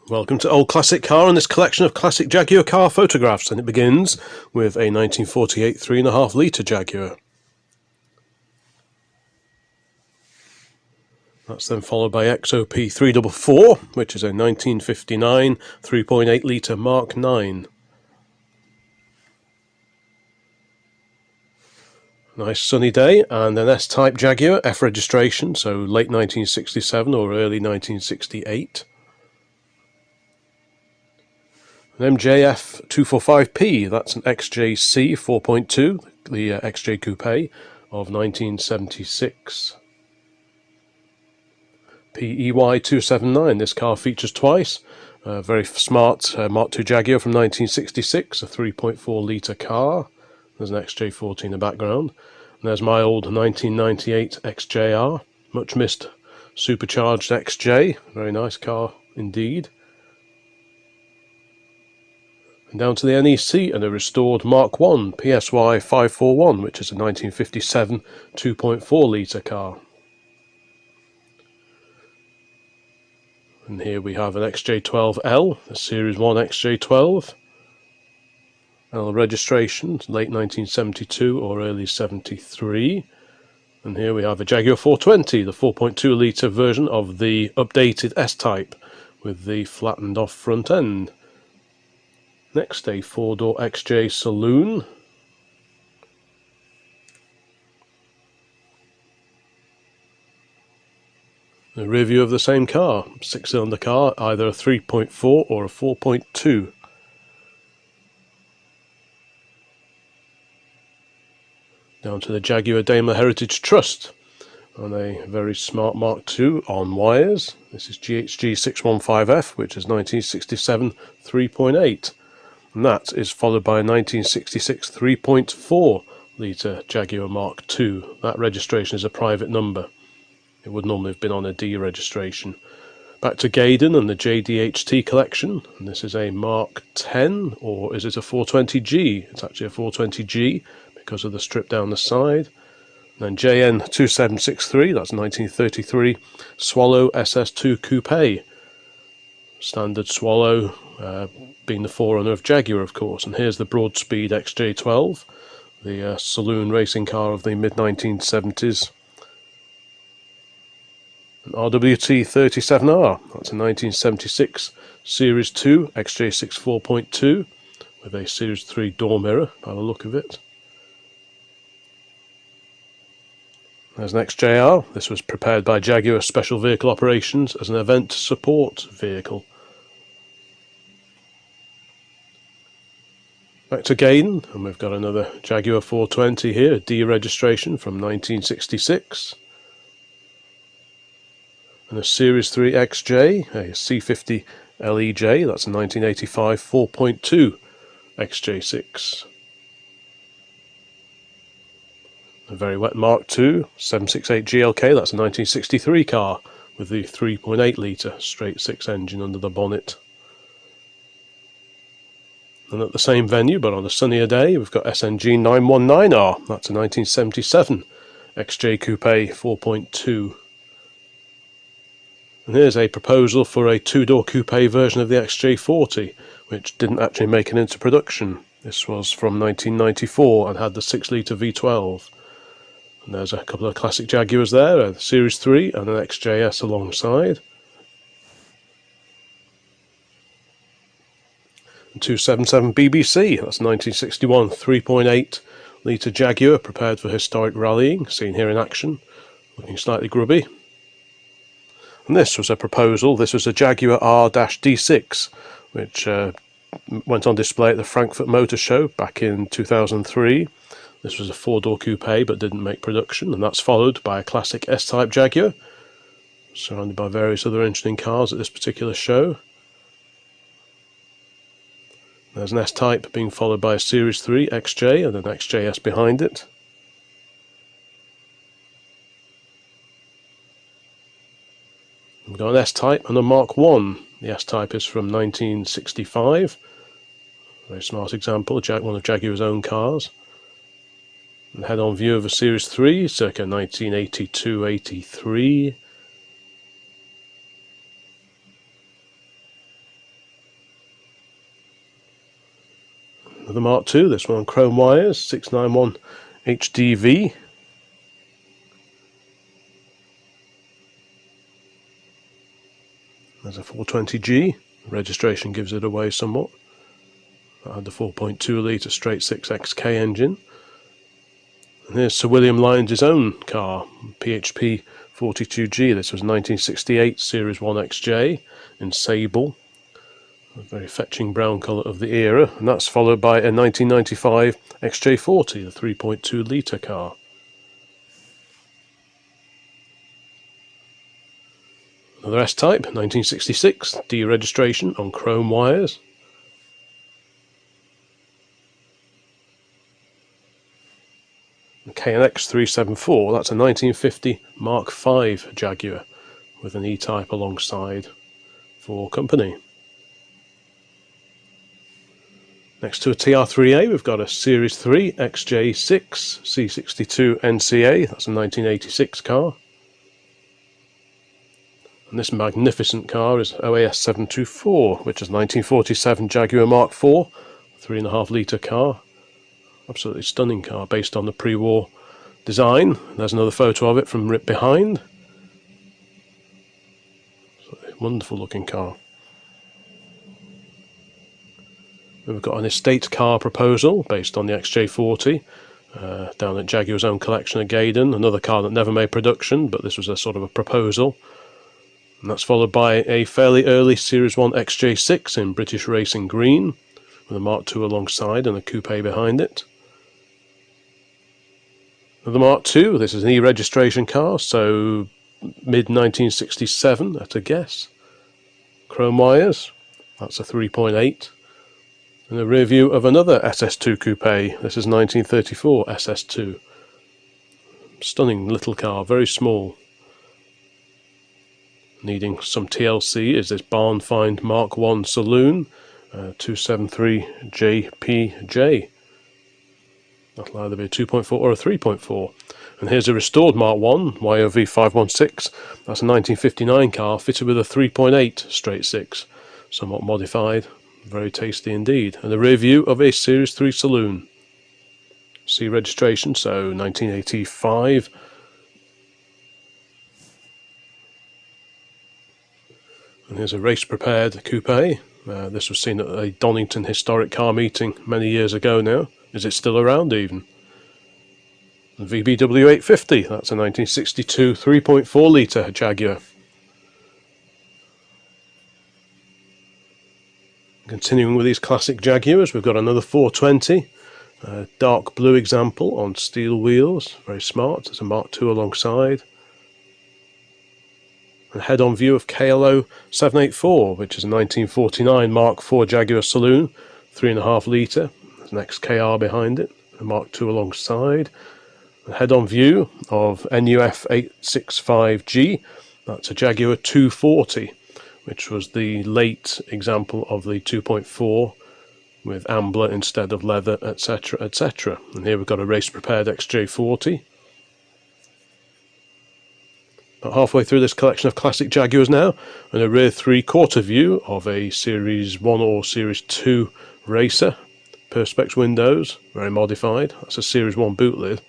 Welcome to Old Classic Car and this collection of classic Jaguar car photographs, and it begins with a 1948 3.5 litre Jaguar. That's then followed by XOP 344, which is a 1959 3.8 litre Mark 9. Nice sunny day, and an S-Type Jaguar, F registration, so late 1967 or early 1968. An MJF 245P, that's an XJC 4.2, the XJ Coupe of 1976. PEY 279, this car features twice. A very smart Mark II Jaguar from 1966, a 3.4 litre car. There's an XJ40 in the background. And there's my old 1998 XJR, much missed supercharged XJ, very nice car indeed. And down to the NEC and a restored Mark 1 PSY 541, which is a 1957 2.4 litre car. And here we have an XJ12L, a Series 1 XJ12. L registration, late 1972 or early 73. And here we have a Jaguar 420, the 4.2 litre version of the updated S-Type with the flattened off front end. Next, a 4-door XJ Saloon. A review of the same car, 6-cylinder car, either a 3.4 or a 4.2. Down to the Jaguar Daimler Heritage Trust on a very smart Mark II on wires. This is GHG615F, which is 1967 3.8. And that is followed by a 1966 3.4 litre Jaguar Mark II. That registration is a private number. It would normally have been on a D registration. Back to Gaydon and the JDHT collection. And this is a Mark 10, or is it a 420G? It's actually a 420G because of the strip down the side. And then JN2763, that's 1933 Swallow SS2 Coupe. Standard Swallow, being the forerunner of Jaguar, of course. And here's the Broadspeed XJ12, the saloon racing car of the mid-1970s. An RWT 37R, that's a 1976 Series 2 XJ6 4.2 with a Series 3 door mirror by the look of it. There's an XJR. This was prepared by Jaguar Special Vehicle Operations as an event support vehicle. Back to Gaydon, and we've got another Jaguar 420 here, D registration from 1966. And a Series 3 XJ, a C50 LEJ, that's a 1985 4.2 XJ6. A very wet Mark II 768 GLK, that's a 1963 car with the 3.8 litre straight 6 engine under the bonnet. And at the same venue, but on a sunnier day, we've got SNG 919R, that's a 1977 XJ Coupe 4.2. And here's a proposal for a 2-door coupe version of the XJ40, which didn't actually make it into production. This was from 1994 and had the 6 litre V12. And there's a couple of classic Jaguars there, a Series 3 and an XJS alongside. And 277 BBC, that's 1961 3.8 litre Jaguar, prepared for historic rallying, seen here in action, looking slightly grubby. And this was a proposal, this was a Jaguar R-D6, which went on display at the Frankfurt Motor Show back in 2003. This was a 4-door coupe but didn't make production, and that's followed by a classic S-Type Jaguar, surrounded by various other interesting cars at this particular show. There's an S-Type being followed by a Series 3 XJ and an XJS behind it. We've got an S-Type and a Mark 1. The S-Type is from 1965. Very smart example, one of Jaguar's own cars. And head-on view of a Series 3, circa 1982-83. Another Mark II, this one on chrome wires, 691 HDV. There's a 420G. Registration gives it away somewhat. I had the 4.2 litre straight 6 XK engine. And here's Sir William Lyons' own car, PHP 42G. This was 1968 Series 1 XJ in sable. A very fetching brown colour of the era. And that's followed by a 1995 XJ40, the 3.2 litre car. Another S-Type, 1966, D-registration on chrome wires. KNX 374, that's a 1950 Mark V Jaguar with an E-Type alongside for company. Next to a TR3A we've got a Series 3 XJ6 C62 NCA, that's a 1986 car. And this magnificent car is OAS 724, which is 1947 Jaguar Mark IV, 3.5 litre car. Absolutely stunning car based on the pre-war design. There's another photo of it from right behind. Wonderful looking car. We've got an estate car proposal based on the XJ40 down at Jaguar's own collection at Gaydon. Another car that never made production, but this was a sort of a proposal. And that's followed by a fairly early Series 1 XJ6 in British Racing Green, with a Mark II alongside and a coupe behind it. Another Mark II, this is an E-registration car, so mid-1967 at a guess. Chrome wires, that's a 3.8. And a rear view of another SS2 coupe, this is 1934 SS2. Stunning little car, very small. Needing some TLC is this barn find Mk1 Saloon 273 JPJ. That'll either be a 2.4 or a 3.4. And here's a restored Mark 1 YOV 516. That's a 1959 car fitted with a 3.8 straight 6, somewhat modified. Very tasty indeed. And a rear view of a Series 3 Saloon. C registration, so 1985. And here's a race-prepared coupe. This was seen at a Donington historic car meeting many years ago now. Is it still around even? And VBW 850, that's a 1962 3.4 litre Jaguar. Continuing with these classic Jaguars, we've got another 420. Dark blue example on steel wheels, very smart. There's a Mark II alongside. And head-on view of KLO 784, which is a 1949 Mark IV Jaguar Saloon, 3.5 litre. There's an XKR behind it, a Mark II alongside. And head-on view of NUF 865G, that's a Jaguar 240, which was the late example of the 2.4 with ambler instead of leather, etc, etc. And here we've got a race-prepared XJ40. About halfway through this collection of classic Jaguars now, and a rear three-quarter view of a Series 1 or Series 2 racer. Perspex windows, very modified. That's a Series 1 boot lid.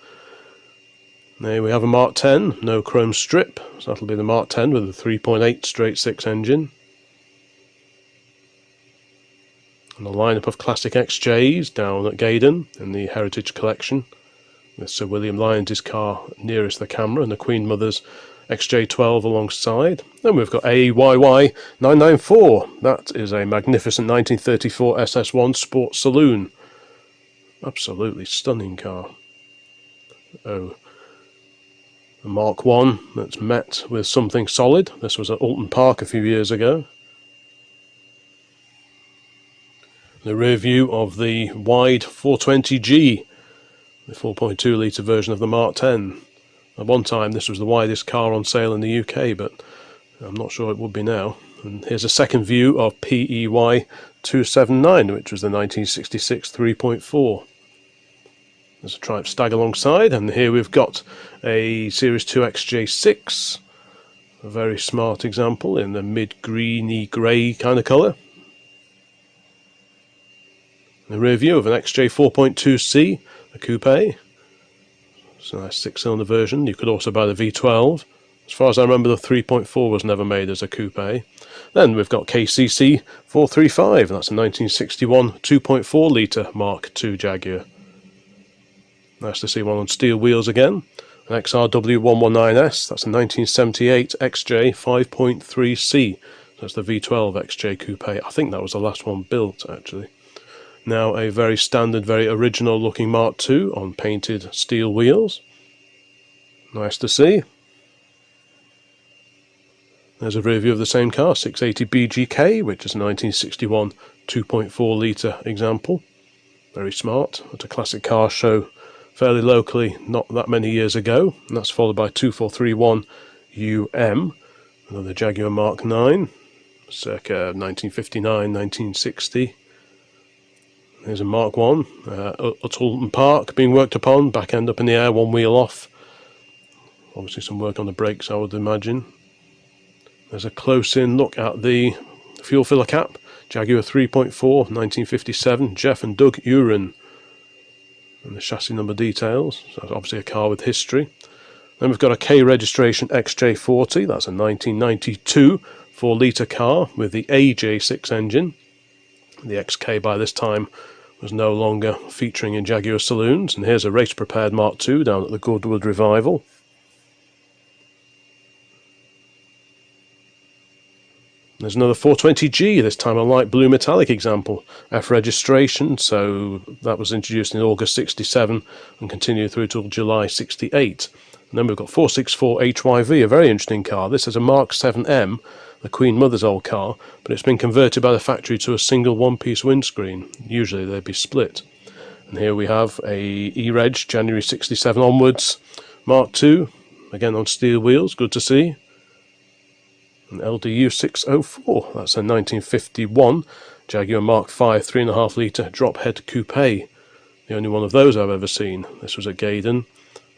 There we have a Mark 10, no chrome strip, so that'll be the Mark 10 with a 3.8 straight 6 engine. And a lineup of classic XJs down at Gaydon in the Heritage Collection, with Sir William Lyons' car nearest the camera and the Queen Mother's XJ12 alongside. Then we've got AYY 994. That is a magnificent 1934 Ss1 Sport Saloon. Absolutely stunning car. Oh, the Mark 1 that's met with something solid. This was at Alton Park a few years ago. The rear view of the wide 420G, the 4.2 litre version of the Mark 10. At one time this was the widest car on sale in the UK, but I'm not sure it would be now. And here's a second view of PEY 279, which was the 1966 3.4. There's a Triumph Stag alongside, and here we've got a Series 2 XJ6, a very smart example in the mid-greeny grey kind of colour. The rear view of an XJ4.2C, a coupe. It's a nice 6-cylinder version. You could also buy the V12. As far as I remember, the 3.4 was never made as a coupe. Then we've got KCC 435, that's a 1961 2.4 litre Mark II Jaguar. Nice to see one on steel wheels again. An XRW119S, that's a 1978 XJ 5.3C. That's the V12 XJ Coupe. I think that was the last one built, actually. Now a very standard, very original looking Mark II on painted steel wheels. Nice to see. There's a rear view of the same car, 680 BGK, which is a 1961 2.4 litre example. Very smart. At a classic car show fairly locally not that many years ago. And that's followed by 2431 UM, another Jaguar Mark IX, circa 1959-1960. There's a Mark 1, Untitled Park being worked upon, back end up in the air, one wheel off. Obviously some work on the brakes, I would imagine. There's a close-in look at the fuel filler cap, Jaguar 3.4, 1957, Jeff and Doug Uren. And the chassis number details, so that's obviously a car with history. Then we've got a K registration XJ40, that's a 1992 4-litre car with the AJ6 engine. The XK by this time was no longer featuring in Jaguar saloons, and here's a race-prepared Mark II down at the Goodwood Revival. There's another 420G, this time a light blue metallic example. F registration, so that was introduced in August 67 and continued through till July 68. And then we've got 464 HYV, a very interesting car. This is a Mark 7M, the Queen Mother's old car, but it's been converted by the factory to a single one-piece windscreen. Usually they'd be split. And here we have a E-Reg, January 67 onwards, Mark II, again on steel wheels, good to see. An LDU 604, that's a 1951 Jaguar Mark V 3.5 litre drop head coupe. The only one of those I've ever seen. This was at Gaydon.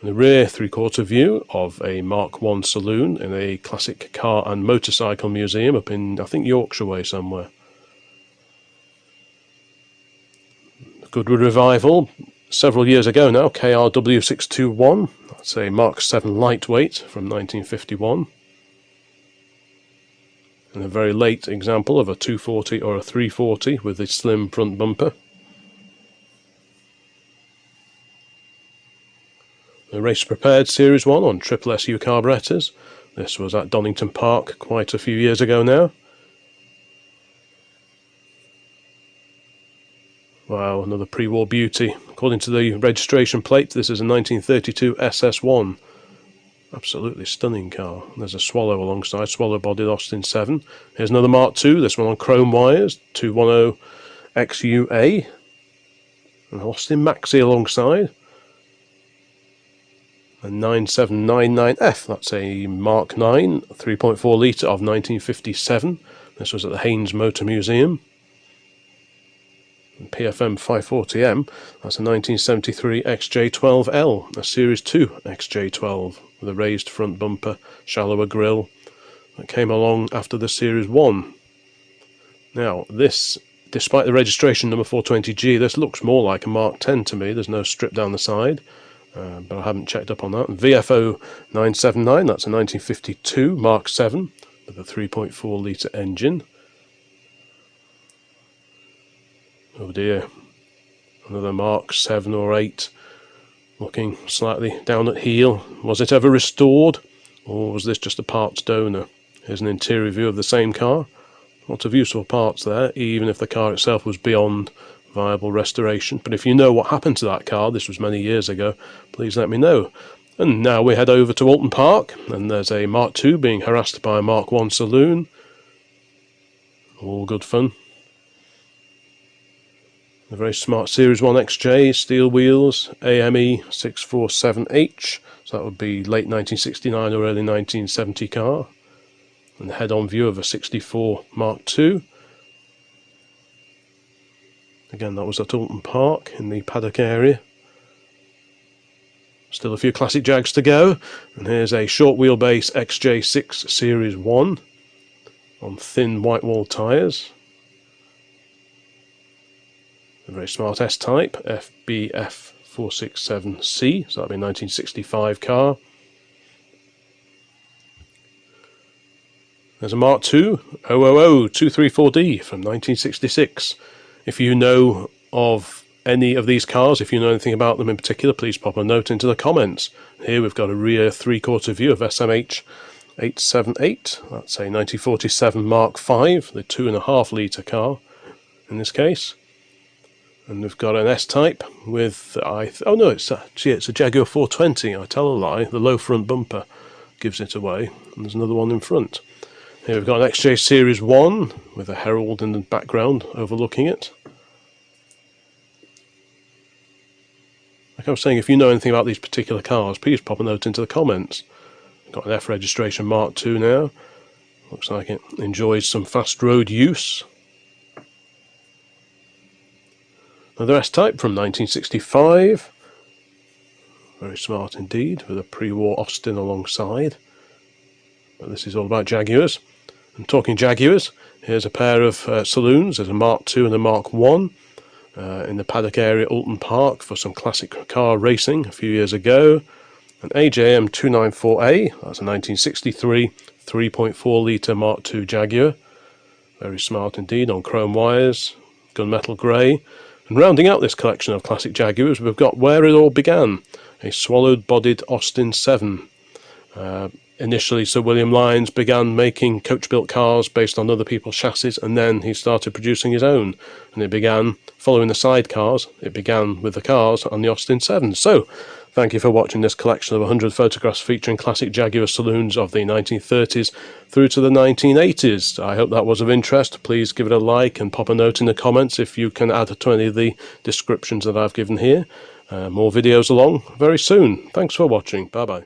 And the rear 3/4 view of a Mark I saloon in a classic car and motorcycle museum up in, I think, Yorkshire way somewhere. Goodwood Revival, several years ago now, KRW621, that's a Mk7 Lightweight from 1951. And a very late example of a 240 or a 340 with a slim front bumper. The race prepared Series 1 on triple SU carburetors. This was at Donington Park quite a few years ago now. Wow, another pre-war beauty. According to the registration plate, this is a 1932 Ss1. Absolutely stunning car. There's a Swallow alongside, Swallow bodied Austin 7. Here's another Mark II, this one on chrome wires, 210 XUA. And Austin Maxi alongside. A 9799F, that's a Mark 9, 3.4 litre of 1957. This was at the Haynes Motor Museum. And PFM 540M, that's a 1973 XJ12L, a Series 2 XJ12 with a raised front bumper, shallower grille, that came along after the Series 1. Now this, despite the registration number 420G, this looks more like a Mark 10 to me. There's no strip down the side, but I haven't checked up on that. VFO 979, that's a 1952 Mark 7 with a 3.4 litre engine. Oh dear, another Mark 7 or 8, looking slightly down at heel. Was it ever restored, or was this just a parts donor? Here's an interior view of the same car. Lots of useful parts there, even if the car itself was beyond viable restoration. But if you know what happened to that car, this was many years ago, please let me know. And now we head over to Alton Park, and there's a Mark II being harassed by a Mark I saloon. All good fun. A very smart Series 1 XJ, steel wheels, AME 647H, so that would be late 1969 or early 1970 car. And the head-on view of a 64 Mark II. Again, that was at Alton Park in the paddock area. Still a few classic Jags to go. And here's a short wheelbase XJ6 Series 1 on thin white wall tyres. a very smart S-Type, FBF467C, so that'll be a 1965 car. There's a Mark II 000-234D from 1966. If you know of any of these cars, if you know anything about them in particular, please pop a note into the comments. Here we've got a rear 3/4 view of SMH 878, that's a 1947 Mark V, the 2.5 litre car in this case. And we've got an S-Type with, it's a Jaguar 420, I tell a lie, the low front bumper gives it away, and there's another one in front. Here we've got an XJ Series 1 with a herald in the background overlooking it. Like I was saying, if you know anything about these particular cars, please pop a note into the comments. Got an F registration Mark II now. Looks like it enjoys some fast road use. Another S-Type from 1965. Very smart indeed, with a pre-war Austin alongside. But this is all about Jaguars. And talking Jaguars, here's a pair of saloons. There's a Mark II and a Mark 1 in the paddock area at Alton Park for some classic car racing a few years ago. An AJM 294A, that's a 1963 3.4 litre Mark II Jaguar. Very smart indeed, on chrome wires, gunmetal grey. And rounding out this collection of classic Jaguars, we've got where it all began, a swallowed-bodied Austin 7. Initially, Sir William Lyons began making coach-built cars based on other people's chassis, and then he started producing his own. And it began, following the sidecars, it began with the cars on the Austin 7. So, thank you for watching this collection of 100 photographs featuring classic Jaguar saloons of the 1930s through to the 1980s. I hope that was of interest. Please give it a like and pop a note in the comments if you can add to any of the descriptions that I've given here. More videos along very soon. Thanks for watching. Bye bye.